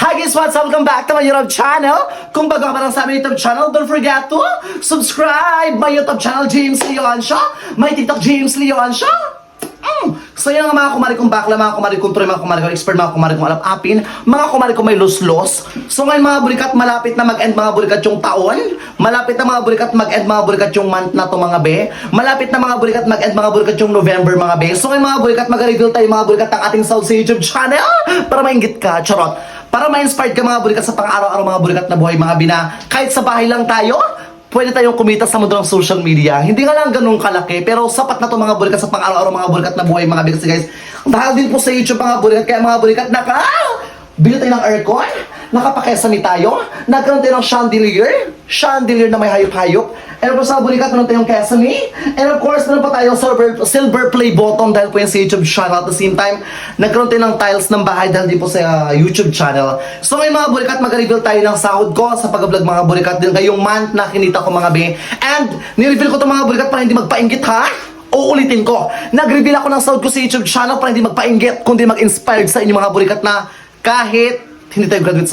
Hi guys, what's up? Welcome back to my YouTube channel. Kung bago ka pa lang sa aming YouTube channel, don't forget to subscribe my YouTube channel, James Leon Show. My TikTok, James Leon Show. So yan nga mga kumari kong bakla, mga kumari kong troy, mga kumari kong expert, mga kumari kong alap-apin, mga kumari kong may los-los. So ngayon mga burikat, malapit na mag-end mga burikat yung taon. Malapit na mga burikat mag-end mga burikat yung month na to mga be. Malapit na mga burikat mag-end mga burikat yung November mga be. So ngayon mga burikat, mag-reveal tayo mga burikat ng ating sound sa YouTube channel. Para maingit ka, charot. Para ma-inspired ka mga burikat sa pang-araw-araw mga burikat na buhay mga bina. Kahit sa bahay lang tayo, pwede tayong kumita sa mundo ng social media. Hindi nga lang ganun kalaki, pero sapat na to mga burikat sa pang-araw-araw mga burikat na buhay mga burikat. Guys, dahil din po sa YouTube mga burikat, kaya mga burikat bili tayo ng aircon, nakapakesami tayo, nagkaroon tayo ng chandelier na may hayop-hayop. And of course, mga burikat, meron tayong kesame. And of course, meron pa tayong silver play button dahil po yan sa YouTube channel. At the same time, nagkaroon tayo ng tiles ng bahay dahil din po sa YouTube channel. So ngayon mga burikat, mag-reveal tayo ng sahod ko sa pag-vlog mga burikat. Din kayong month na kinita ko mga be. And nireveal ko to mga burikat para hindi magpainggit ha. Uulitin ko. Nag-reveal ako ng sahod ko sa YouTube channel para hindi magpainggit, kundi mag-inspired sa inyo mga burikat na kahit hindi tayo graduate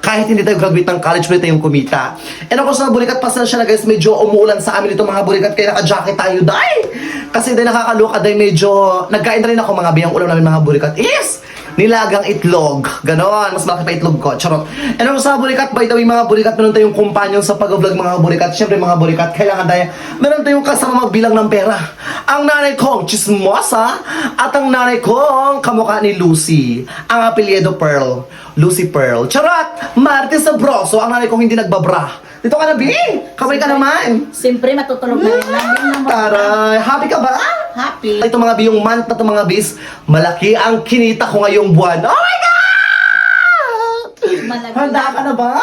kahit hindi tayo graduate ng college, pwede tayong kumita. And of course, mga burikat, pasensya na guys, medyo umuulan sa amin ito mga burikat, kaya naka-jacket tayo dahil. Kasi dahil nakakaloka dahil medyo, nagkain na rin ako mga biyang ulam namin mga burikat is nilagang itlog. Ganon, mas malaki pa itlog ko. Charot. And of course, mga burikat, by the way mga burikat, meron tayong kumpanyon sa pag-vlog mga burikat. Siyempre mga burikat, kailangan tayo, meron tayong kasama magbilang ng pera. Ang nanay kong chismosa at ang nanay kong kamukha ni Lucy. Ang apelyido Pearl. Lucy Pearl. Charot! Martes Sabroso, ang nanay kong hindi nagbabra. Dito ka na, B! Kamay ka naman! Siyempre, matutulog na rin lang. Taray! Happy ka ba? Happy. Ito mga B, yung month na ito mga bis, malaki ang kinita ko ngayong buwan. Oh my God! Malaki. Handa ka na ba?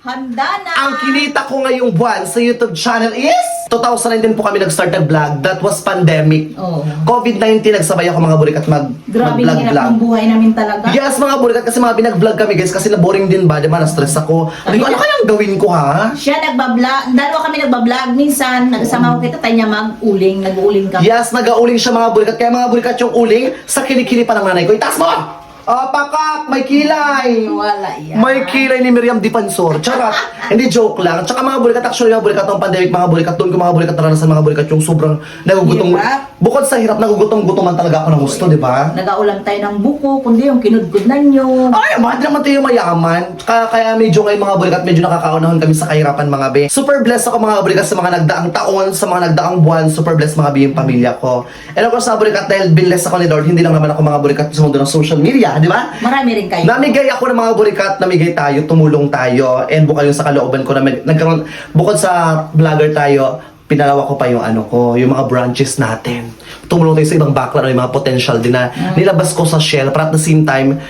Handa na. Ang kinita ko ngayong buwan sa YouTube channel is 2019 po kami nag-start nag-vlog. That was pandemic. Oo. COVID-19, nagsabay ako mga burikat Grabe ang hirap ng buhay namin talaga. Yes, mga burikat, kasi mga binag-vlog kami guys, kasi na-boring din ba, diba, na-stress ako. Sabi ko, ano kayang gawin ko ha? Siya nagbablog, dalawa kami nagbablog. Minsan, nagsama ko kita tayo niya mag-uling, nag-uling kami. Yes, nag-auling siya mga burikat. Kaya mga burikat yung uling, sa kilikili pa ng nanay ko. Itaas mo! Pakak! May kilay! Wala yan. May kilay ni Miriam Dipansor. Charot. Hindi, joke lang. Tsaka mga burikat, actually mga burikat, ng pandemic mga burikat, doon ko mga burikat naranasan mga burikat yung sobrang nagugutom. Hirap. Bukod sa hirap, nagugutom-gutoman talaga ako ng gusto, di ba? Nag-aulam tayo ng buko, kundi yung kinudkudnan nyo. Ay, mahal naman tayo mayaman. Kaya medyo ngayon mga burikat, medyo nakakaunahon kami sa kahirapan mga be. Super blessed ako mga burikat sa mga nagdaang taon, sa mga nagdaang buwan. Super blessed mga be yung pamilya ko. And of course mga burikat, dahil binless ako ni Lord, hindi lang naman ako mga burikat sa mundo ng social media, di ba? Marami rin kayo. Namigay ako ng mga burikat, namigay tayo, tumulong tayo, and bukod yung sa kalooban ko na nagkaroon, bukod sa vlogger tayo, pinalawa ko pa yung ano ko, yung mga branches natin. Tumulong tayo sa ibang background, yung mga potential din na nilabas ko sa shell, para at the same time,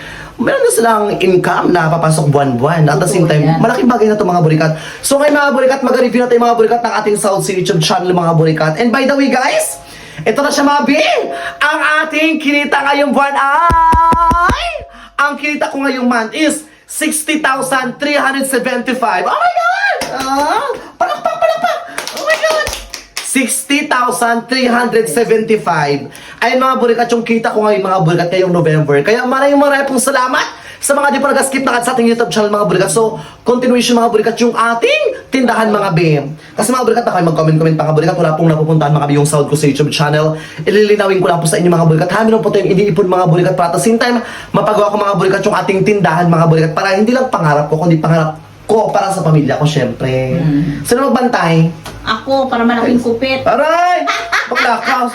meron na silang income na papasok buwan-buwan. At the same time, malaking bagay na ito mga burikat. So ngayon mga burikat, mag-review na tayo mga burikat ng ating South Sea YouTube channel mga burikat. And by the way guys, ito na siya mga bin! Ang ating kinita ngayong buwan ay... Ang kinita ko ngayong month is 60,375. Oh my God! Palakpak! Oh my God! 60,375. Ayun mga burikat, yung kita ko ngayon mga burikat ngayong November. Kaya maraming pong salamat sa mga di pa nag-skip na sa ating YouTube channel mga burikat. So, continuation mga burikat yung ating tindahan mga bim. Kasi mga burikat na kayo mag-comment mga burikat. Wala pong napupuntahan mga bim yung sound ko sa YouTube channel. Ililinawin ko lang po sa inyo mga burikat. Meron po tayong iniipon mga burikat para at the same time, mapagawa ko mga burikat yung ating tindahan mga burikat. Para hindi lang pangarap ko, kundi pangarap ko para sa pamilya ko syempre. Sino magbantay? Ako, para malaking kupit. Aray! Paglakaw!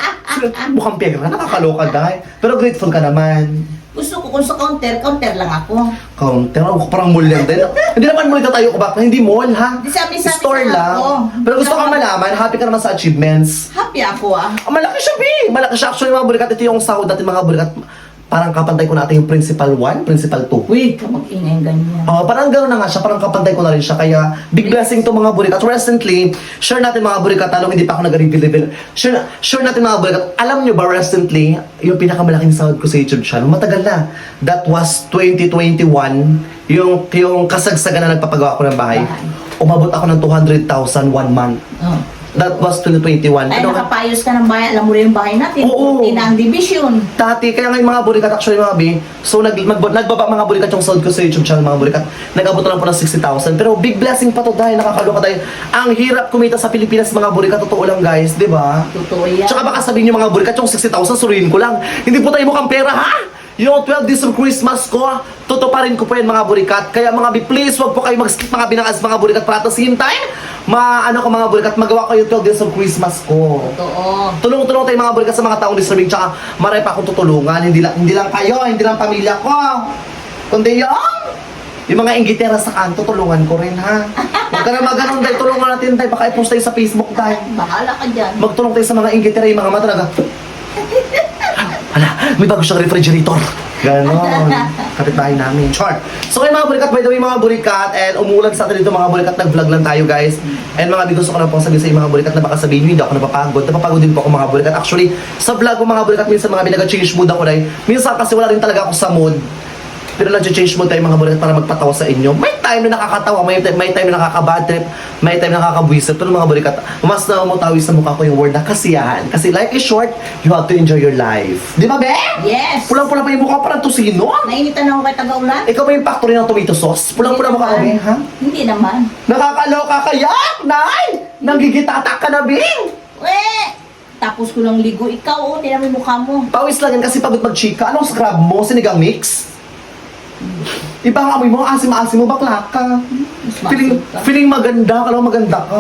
Mukhang pera, nakakaloka dahil. Pero grateful ka naman. Gusto ko kung sa counter lang ako. Counter, parang mall lang din. Hindi naman mall tayo ko back, hindi mall ha. Di sabi-sabi Store lang lang. ako. Pero gusto kang malaman, happy ka naman sa achievements. Happy ako Malaki siya, B! Malaki siya. Actually, mga burikat, ito yung sahod natin mga burikat. Parang kapantay ko natin yung principal 1, principal 2. Wait, mag-ingay ganyan. Parang gano'n na nga siya, parang kapantay ko na rin siya. Kaya, big blessing to mga burikat. Recently, share natin mga burikat, talong hindi pa ako nag-reveal. Share natin mga burikat. Alam nyo ba, recently, yung pinakamalaking sahod ko sa YouTube channel, matagal na. That was 2021, yung kasagsagan na nagpapagawa ko ng bahay. Umabot ako ng 200,000 1 month. That was 2021. Ay, Ano, nakapayos ka ng bahay. Alam mo rin yung bahay natin. Oo. Kunti na ang division. dati, kaya ngayon mga burikat, actually mga bi, so nagbaba mga burikat yung sold ko sa YouTube channel mga burikat. Nag-abot na lang po ng 60,000. Pero big blessing pa to dahil nakakaloka tayo. Ang hirap kumita sa Pilipinas mga burikat, totoo lang guys, di ba? Totoo yan. Tsaka baka sabihin nyo mga burikat, yung 60,000 suriin ko lang. Hindi po tayo mukhang pera ha? Yung 12 days of Christmas ko, tutuparin ko po yan mga burikat. Kaya mga bi, please wag po kayo mag-skip mga binangas mga burikat para at the same time, ano ko mga burikat, magawa ko yung 12 days of Christmas ko. Totoo. Tulong-tulong tayo mga burikat sa mga taong deserving, tsaka marami pa akong tutulungan. Hindi lang kayo, hindi lang pamilya ko. Kundi yung mga inggitera sa kanto, tulungan ko rin ha. Huwag ka na maganon dahil tulungan natin tayo. Baka i-post tayo sa Facebook tayo. Bahala ka dyan. Magtulong tayo sa mga inggitera, yung mga mata talaga. Hala, may bago siyang refrigerator. Ganon. Kapitbahay namin. Char. So kayo mga burikat, by the way mga burikat, and umuulan sa atin dito mga burikat, nag-vlog lang tayo guys. And mga gusto ko na po sabihin sa inyo mga burikat na baka sabihin nyo, hindi ako napapagod. Napapagod din po ako mga burikat. Actually, sa vlog ko mga burikat, minsan mga binaga-change mood ako dahil minsan kasi wala rin talaga ako sa mood. Pero nag-change mood tayo mga burikat para magpatawa sa inyo. May time na nakakatawa, may time na nakaka-bad trip, may time na nakakabwisit. Pero mga burikat, mas namutawis sa mukha ko yung word na kasiyahan. Kasi life is short, you have to enjoy your life. Di ba, be? Yes. Pulang-pula pa yung mukha, parang tusino. Nainitan ako kay Taga-Ulan. Ikaw ba yung factory ng tomato sauce? Pulang-pula mukha ko, be, ha? Hindi naman. Nakakaloka kaya, Nay! Nanggigitatak ka na, Bing! Tapos ko lang ligo. Ikaw, tinan mo yung mukha mo. Pawis lang yan kasi pagod mag-chika. Anong scrub mo? Sinigang mix? Iba ang amoy mo, asim-asim mo, bakla ka. Mas Feeling, masid ka. feeling maganda, kala mo maganda ka.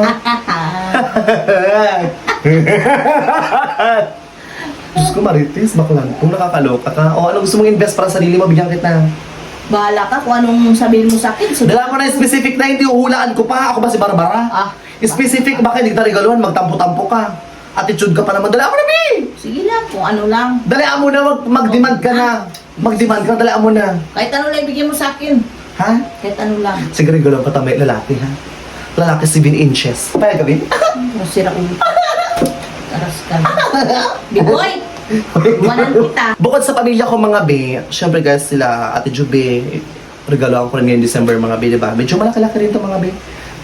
Diyos ko, Marites, bakla kung nakakaloka ka. O anong gusto mong invest para sa sarili mo, bigyan kita. Bahala ka kung anong sabihin mo sa akin. Dala mo na specific na, hindi uhulaan ko pa. Ako ba si Barbara? Ah. Specific, baka hindi kita regaluhan, magtampo-tampo ka. Attitude ka pa naman. Dala mo na, Bing! Sige lang, kung ano lang. Dala mo na, mag-demand ka na. Mag-demand ka, dala mo na. Kahit ano lang ibigay mo sa akin. Ha? Kahit ano lang. Sige, regaluhan ka tamay lalaki, ha? Lalaki 7 inches. Payag ka, Bing? Masira ulo. Taras ka na. Bigoy! Iwanan kita. Bukod sa pamilya ko mga be, syempre guys sila Ate Jube, regaloan ko rin ngayong December mga be, diba? Medyo malaki-laki rin to mga be.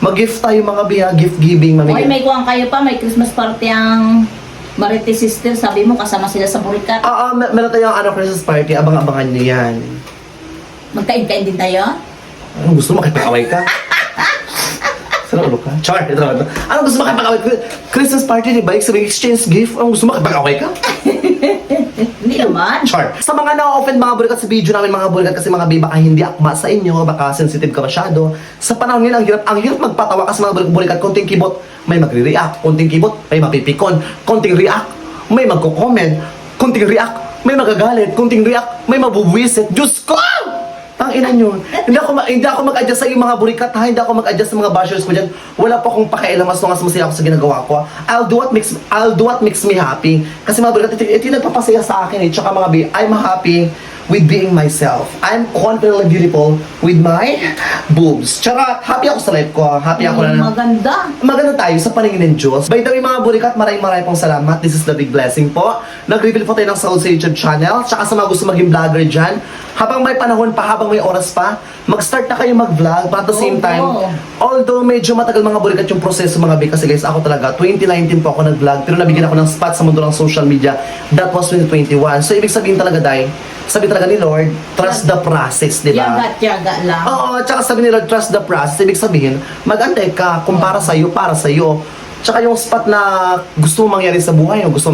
Mag-gift tayo mga be, ha? Gift giving, Hoy, mamigay. may kuwang kayo pa. May Christmas party ang Marites Sister. Sabi mo, kasama sila sa Burikat. Oo, meron tayong Christmas party, abang-abangan niyo yan. Magkain-kain din tayo. Anong gusto mo, makipag-away ka? Saan ulo ka? Char, ito naman. Anong gusto mo, makipag-away ka? Christmas party, di ba? Sabi, exchange gift. Anong gusto mo, makipag-away ka? Hindi naman. Char. Sa mga na-offend mga burikat sa video namin mga burikat kasi mga baka hindi akma sa inyo, baka sensitive ka masyado. Sa panahon ngayon, ang hirap magpatawa kasi mga burikat, konting kibot, may magre-react. Konting kibot, may mapipikon. Konting react, may magko-comment. Konting react, may magagalit. Konting react, may mabubwisit. Diyos ko! Tangina nyo. Hindi ako mag-adjust sa iyo mga burikat ha. Hindi ako mag-adjust sa mga bashers ko dyan. Wala pa akong pakialam as long as masaya ako sa ginagawa ko. I'll do what makes me happy. Kasi mga burikat, ito yung nagpapasaya sa akin eh. Tsaka mga I'm happy with being myself. I'm confidently beautiful with my boobs. Tsaka happy ako sa life ko. Happy ako na Maganda. maganda tayo sa paningin ng Diyos. By the way mga burikat, maraming pong salamat. This is the big blessing po. Nag-reveal po tayo ng Soul sa YouTube channel. Tsaka sa mga gusto maging vlogger dyan, habang may panahon pa, habang may oras pa, mag-start na kayo mag-vlog. But at the same time, although medyo matagal mga burikat yung proseso mga big, kasi guys, ako talaga, 2019 po ako nag-vlog, pero nabigyan ako ng spot sa mundo ng social media. That was 2021. So ibig sabihin talaga, sabi talaga ni Lord, trust the process, di ba? Tiyaga lang. Oo, tsaka sabi ni Lord, trust the process. Ibig sabihin, mag-antay ka kung para sa'yo, para sa'yo. Tsaka yung spot na gusto mo mangyari sa buhay, gusto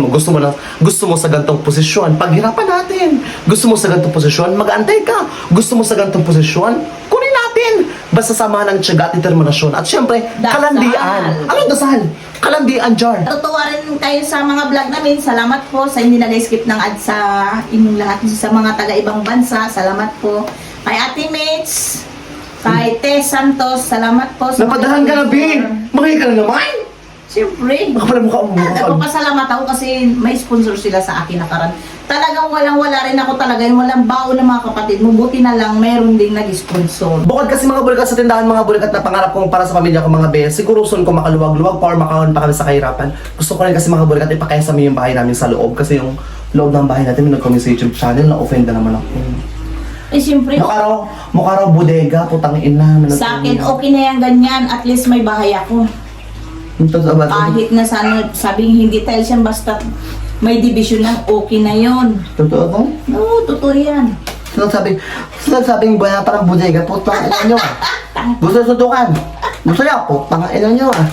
mo sa gantong posisyon, paghirapan natin. Gusto mo sa gantong posisyon, mag-antay ka. Gusto mo sa gantong posisyon, kunin natin. Basta samahan ng tiyaga at determinasyon. At syempre, Dasal. kalandian. Anong dasal? Kalandian, Jar. Natutuwa rin tayo sa mga vlog namin. Salamat po sa hindi nag-skip ng ads sa inyong lahat sa mga taga-ibang bansa. Salamat po. Kay Ate Mitch, kay Tess Santos, salamat po. Sa Napadahan ka na, Bing. Makain ka na naman. Siyempre. Baka pala mukha mo. Nagpapasalamat ako kasi may sponsor sila sa akin nakaraan. Talagang walang-wala rin ako talaga. Walang baon ng mga kapatid mo. Buti na lang meron ding nag-sponsor. Bukod kasi mga burikat sa tindahan, mga burikat na pangarap kong para sa pamilya ko mga be, siguro soon ko makaluwag-luwag pa or makahon pa kami sa kahirapan. Gusto ko rin kasi mga burikat ipakayasami yung bahay namin sa loob kasi yung loob ng bahay natin, may nag-comment sa YouTube channel, na-offend na naman ako. Eh siyempre, Mukha raw bodega, putang ina. sa akin okay na yan ganyan. At least may bahay ako. Totoo ba? Kahit na sabing hindi tiles yan, basta may division lang, okay na yon. Totoo to? Oo, totoo yan. Sinasabing buhay na parang bodega, putang ina nyo ah. Gusto sutukan. Gusto niya, putang ina nyo ah.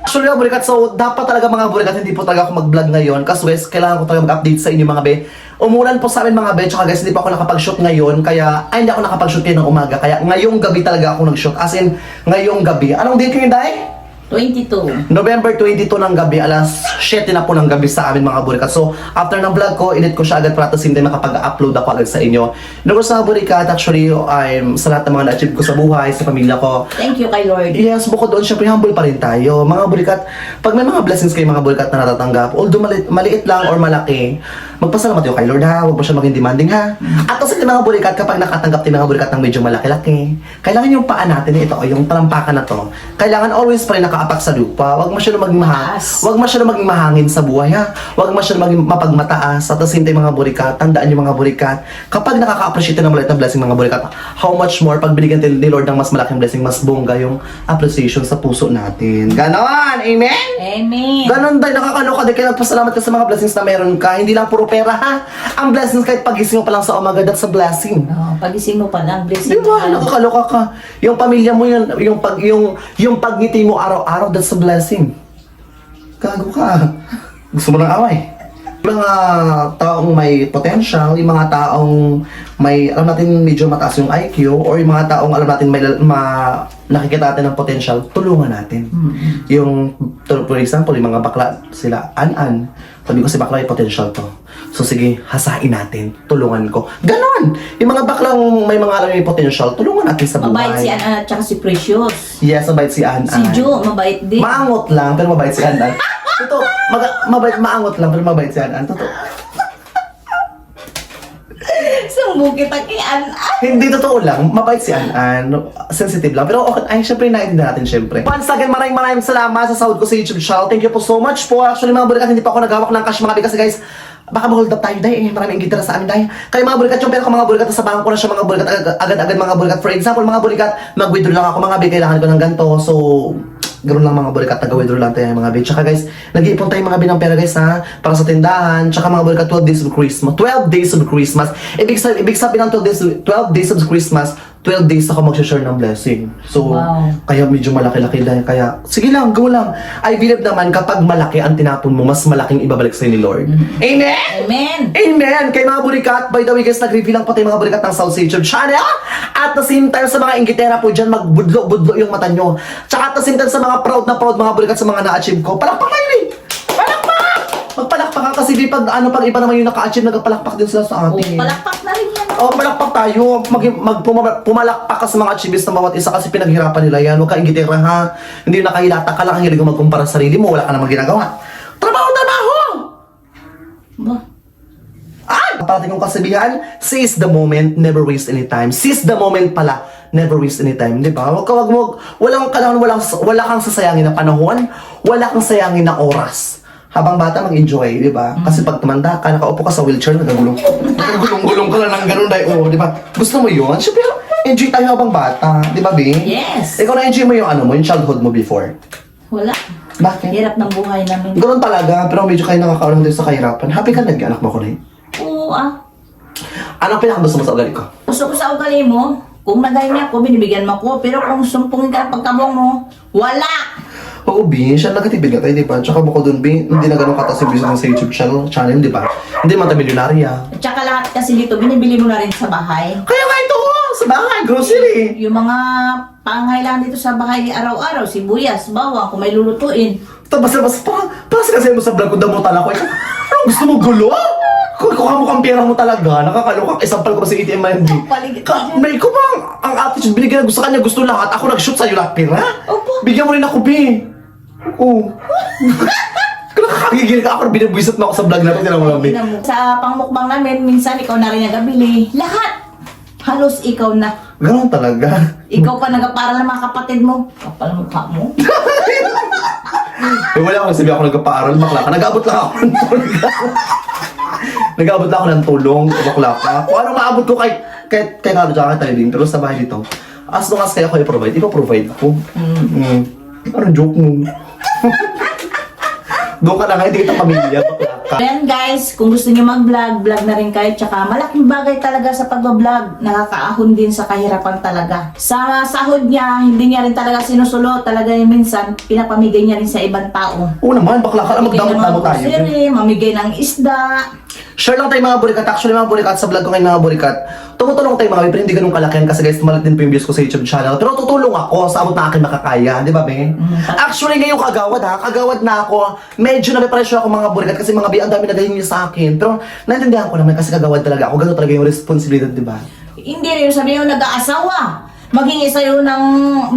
Actually, mga burikat, so dapat talaga mga burikat, hindi po talaga ako mag-vlog ngayon kasi guys, kailangan ko talaga mag-update sa inyo mga be. Umulan po sa amin mga be, tsaka guys, hindi pa ako nakapag-shoot ngayon, kaya, hindi ako nakapag-shoot kayo ng umaga, kaya ngayong gabi talaga ako nag-shoot, as in, ngayong gabi. Anong date kayo, Day? 22. November 22 ng gabi, alas 7 na po ng gabi sa amin mga burikat. So, after ng vlog ko, edit ko siya agad para hindi makapag-upload ako agad sa inyo. Nagos sa burikat, actually, I'm sa lahat ng mga na-achieve ko sa buhay, sa pamilya ko. Thank you kay Lord. Yes, bukod doon, syempre humble pa rin tayo. Mga burikat, pag may mga blessings kayo mga burikat na natatanggap, although maliit lang or malaki, magpasalamat kayo kay Lord ha, huwag mo siya maging demanding ha. At kasi mga burikat, kapag nakatanggap din mga burikat ng medyo malaki-laki, kailangan yung paa natin, ito, yung talampakan na to, kailangan always pa rin nakaapak sa lupa. Huwag masyadong maging huwag masyadong maging mahangin sa buhay ha. Huwag masyadong maging mapagmataas. At the same time mga burikat, tandaan yung mga burikat, kapag nakaka-appreciate ng maliit na blessing mga burikat, how much more pag binigyan ni Lord ng mas malaking blessing, mas bongga yung appreciation sa puso natin. Ganon! Amen? Amen. Ganon tayo, nakakaloka din kaya nagpasalamat ka sa mga blessings na meron ka. Hindi lang puro pera ha. Ang blessings kahit pagising mo pa lang sa umaga, that's a blessing. Oh, pagising mo pa lang, blessing. Di ba? Nakakaloka ka. Yung pamilya mo yun, yung pagngiti mo araw-araw, that's a blessing. Gago ka. Gusto mo ng away. Yung mga taong may potential, yung mga taong may, alam natin, medyo mataas yung IQ, or yung mga taong alam natin nakikita natin ng potential, tulungan natin. Yung, for example, yung mga bakla, sila, An-An, sabi ko si bakla may potential to. So sige, hasain natin, tulungan ko. Ganon! Yung mga baklang may mga alam yung potential, tulungan natin sa buhay. Mabait si Ana at saka si Precious. Yes, mabait si An-An. Si Jo, mabait din. Maangot lang, pero mabait si An-An. Totoo, maangot lang, pero mabait si An-An. Totoo. Sumbo kita kay Ana. Hindi, totoo lang. Mabait si An-An. Sensitive lang. Pero okay, ay, syempre, naiintindihan natin, syempre. Once again, maraming salamat sa sahod ko sa YouTube channel. Thank you po so much po. Actually, mga burikat, hindi pa ako naghawak ng cash mga kasi guys, baka ma-hold up tayo dahil maraming ingitira sa amin dahil. Kaya mga burikat, yung pera ko mga burikat, sa bangko na siya mga burikat, agad-agad mga burikat. For example, mga burikat, mag-withdraw lang ako mga kailangan ko ng ganito. So, ganoon lang mga burikat, taga-withdraw lang tayo mga Tsaka guys, nag-iipon tayo mga ng pera guys ha, para sa tindahan. Tsaka mga burikat, 12 days of Christmas. 12 days of Christmas. Ibig sabihin ng 12 days of Christmas, 12 days ako mag-share ng blessing. So, Wow. kaya medyo malaki-laki dahil kaya, sige lang, go lang. I believe naman kapag malaki ang tinapon mo, mas malaking ibabalik sa'yo ni Lord. Amen? Amen. Amen! Kay mga burikat, by the way guys, nag-review lang po tayo mga burikat ng South YouTube channel. At the same time sa mga ingitera po dyan, magbudlo-budlo yung mata nyo. Tsaka at the same time sa mga proud na proud mga burikat sa mga na-achieve ko, palakpak kayo rin! Palakpak! Magpalakpak ka kasi pag iba naman yung naka-achieve, nagpalakpak din sila sa Oh, atin. palakpak na rin yan. Oh, palakpak tayo. Pumalakpak ka sa mga achievements ng bawat isa kasi pinaghirapan nila yan. Huwag ka ingitera ha. Hindi yung nakahilata ka lang, ang hilig mo magkumpara sa sarili mo, wala ka namang ginagawa. Trabaho! Ba? Parating kong kasabihan, seize the moment, never waste any time. Seize the moment pala, never waste any time, di ba? Wala kang sasayangin na panahon, wala kang sayangin na oras. Habang bata, mag-enjoy, di ba? Kasi pag tumanda ka, nakaupo ka sa wheelchair, nagagulong-gulong ka na ng ganun, oh, di ba? Gusto mo yun? Siyempre, enjoy tayo habang bata, di ba, Bing? Yes. Ikaw na-enjoy mo yung childhood mo before. Wala. Bakit? Hirap ng buhay namin. Ganun talaga, pero medyo kayo nakakaroon din sa kahirapan. Happy ka nag-anak mo ko na Oo ah. Anong pinakagusto mo sa ugali ko? Gusto ko sa ugali mo, kung nagay niya ako, binibigyan mo ko. Pero kung sumpungin ka ng pagkabong mo, wala! Oo, B, siya nagatibig ka tayo, di ba? Tsaka bukod dun, B, hindi na ganun kataas yung business sa YouTube channel, di ba? Hindi man tayo milyonarya. At saka lahat kasi dito, binibili mo na rin sa bahay. Kaya nga ito, sa bahay, grocery. Yung mga pangailangan dito sa bahay araw-araw, sibuyas, bawang, kung may lulutuin. Tapos parang kasi mo sa vlog ko, damutan ako. Anong gusto mo gulo? Kuha mo kang pera mo talaga, nakakaloka. Isampal ko pa sa ATM MND. Paligid. May ko bang ang attitude, binigyan na gusto kanya, gusto lahat. Ako nag-shoot sa'yo lahat pera. Opo. Bigyan mo rin ako, B. Oo. Nakakagigil ka ako, binabwisit na ako sa vlog na ito. Tinan mo lang, B. Sa pangmukbang namin, minsan ikaw na rin nagabili. Lahat! Halos ikaw na. Ganun talaga. Ikaw pa nagparal ng mga kapatid mo. Kapal ang mukha mo. Eh, wala akong sabi ako nagpapaaral, bakla ka. Nag-abot lang ako ng tulong. Nag-abot lang ako ng tulong, bakla ka. Kung ano maabot ko kay Carlo tsaka kay Taylin, pero sa bahay dito, As long as kaya ko i-provide, ipaprovide ko. Parang joke mo. Doon ka na nga, hindi kita pamilya. Bakla ka. Ayan guys, kung gusto niyo mag-vlog, vlog na rin kayo. Tsaka malaking bagay talaga sa pag-vlog. Nakakaahon din sa kahirapan talaga. Sa sahod niya, hindi niya rin talaga sinusulo. Talaga yung minsan, pinapamigay niya rin sa ibang tao. Oo naman, bakla ka lang, Mamigay ng mga magdamot-damot tayo. grocery, mamigay ng isda. Share lang tayo mga burikat. Actually mga burikat, sa vlog ko ngayon mga burikat, tumutulong tayo mga be, pero hindi ganun kalakihan kasi guys, tumalat din po yung views ko sa YouTube channel. Pero tutulong ako sa abot na akin makakaya, di ba be? Actually ngayon kagawad ha, kagawad na ako. Medyo nabipresyo ako mga burikat kasi mga be, ang dami nagahin niyo sa akin. Pero naintindihan ko naman kasi kagawad talaga ako. Ganun talaga yung responsibilidad, di ba? Hindi rin sabi yung nag-aasawa. Maghingi sa'yo ng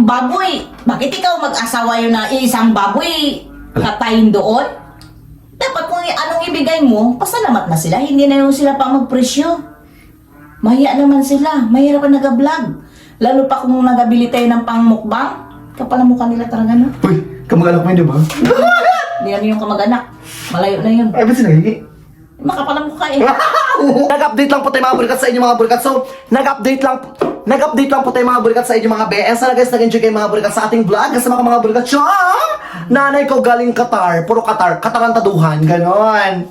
baboy. Bakit ikaw mag-asawa yun na isang baboy katayin doon? Dapat kung anong ibigay mo, pasalamat na sila. Hindi na yung sila pa magpresyo. Mahiya naman sila. Mahirap pa nag-vlog. Lalo pa kung nagabili tayo ng pangmukbang. Kapal ang mukha nila talaga na. Uy, kamag-anak mo yun, di ba? Hindi yan yung kamag-anak. Malayo na yun. Ay, ba't sinahingi? Makapal ang mukha eh. Nag-update lang po tayo mga burikat sa inyo mga burikat. So, nag-update lang po tayo mga burikat sa inyo mga BS. Sana guys, nag-enjoy kayo mga burikat sa ating vlog. Kasi mga burikat, siya! Nanay ko galing Qatar. Puro Qatar. Katarantaduhan. Ganon.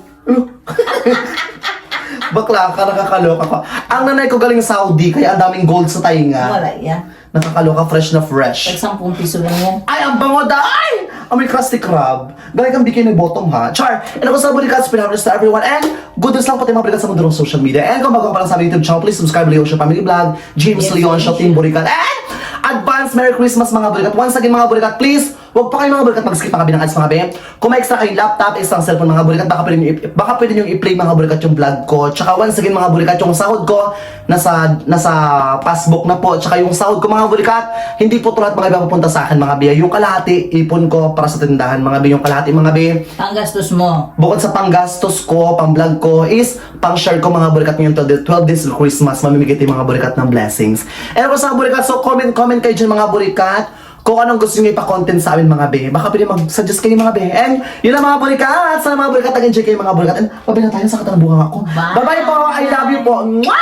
Bakla ka, nakakaloka ka. Ang nanay ko galing Saudi, kaya ang daming gold sa tainga. Wala yan. Nakakaloka, fresh na fresh. Tag 10 piso lang yan. Ay, ang bango dahil! Amoy crusty crab. Galing kang bikini bottom ha. Char! And ako sa burikat, pinapres to everyone. And good news lang po tayo mga burikat sa mundo ng social media. And kung bago ka pa lang sa aming YouTube channel, please subscribe Leon Show Family Vlog, James Yes, Leon Show Team Burikat. And advance Merry Christmas mga burikat. Once again mga burikat, please, huwag pa kayo mga burikat mag-skip mga binang ads mga be. Kung may extra kayong laptop, extra cellphone mga burikat, baka pwede nyo i-play mga burikat yung vlog ko. Tsaka once again mga burikat, yung sahod ko, nasa passbook na po. Tsaka yung sahod ko mga burikat, hindi po tulad mga iba pupunta sa akin mga be. Yung kalahati, ipon ko para sa tindahan mga be. Yung kalahati mga be, Ang gastos mo. bukod sa panggastos ko, pang-vlog ko, is pang-share ko mga burikat ngayong 12 days of Christmas, mamimigay tayo mga burikat ng blessings. And ako sa burikat, so comment kayo dyan mga burikat, kung anong gusto nyo ipa-content sa amin mga be. Baka pwede mag-suggest kayo mga be. And yun lang mga burikat, sana mga burikat, nag-enjoy kayo mga burikat. And mabay na tayo sa katanabungan ako. Bye! Bye-bye po, I love you po. Mwah!